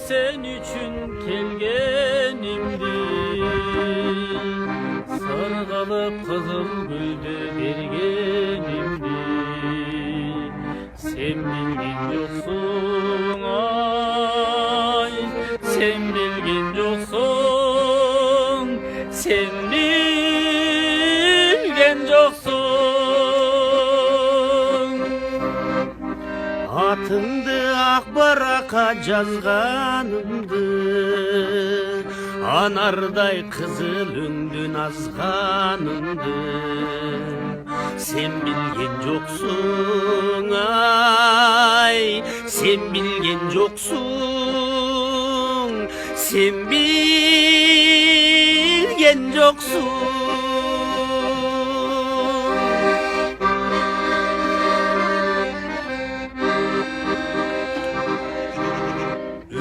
sen üçün kelgenimdi. Sargalıp kızıl gülde bergenimdi. Sen bilgin yoksun ay, sen bilgin yoksun, sen bilgen yoksun. Atındı akbaraka жазғанымды, анардай қызыл үндүн азғанымды. Sen bilgen жоксуң ай, sen bilgen жоксуң, sen bilgen жоксуң.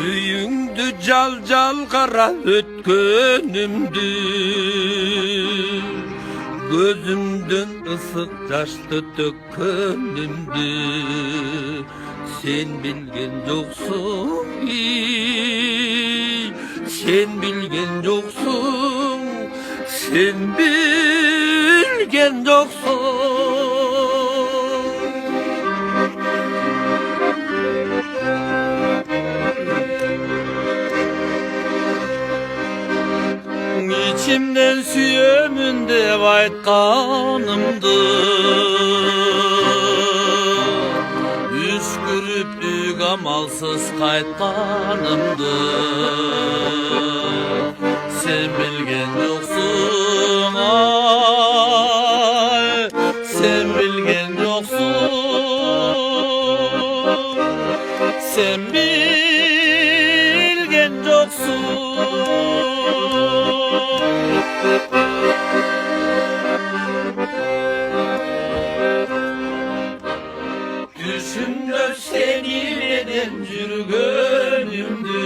Үйüңдü жал-жал кара өткөнүмдү, gözümdün ısık taştı tökkönümdü. Sen bilgen joksun, sen bilgen joksun, sen bilgen joksun. İçimden süyömün dep aytkanımdı, üskürüp amalsız kaytkanımdı. Sen bilgen yoksun ay, sen bilgen yoksun, sen bilgen yoksun. Düşümde seni neden жүргөнүмдү,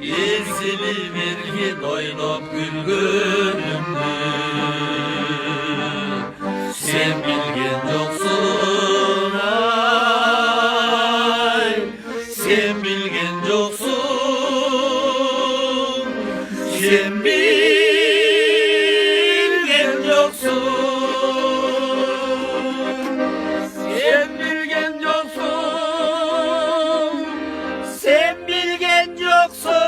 esili vergin oynap gülgönümdü. Sen bilgen joksun ay, sen bilgen joksun, sen bilgen joksun. Sen bilgen joksun, sen bilgen joksun,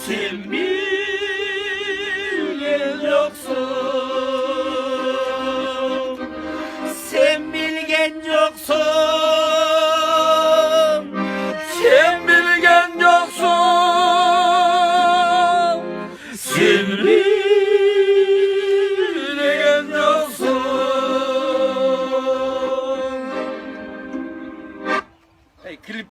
sen bilgen joksun, sen bilgen joksun.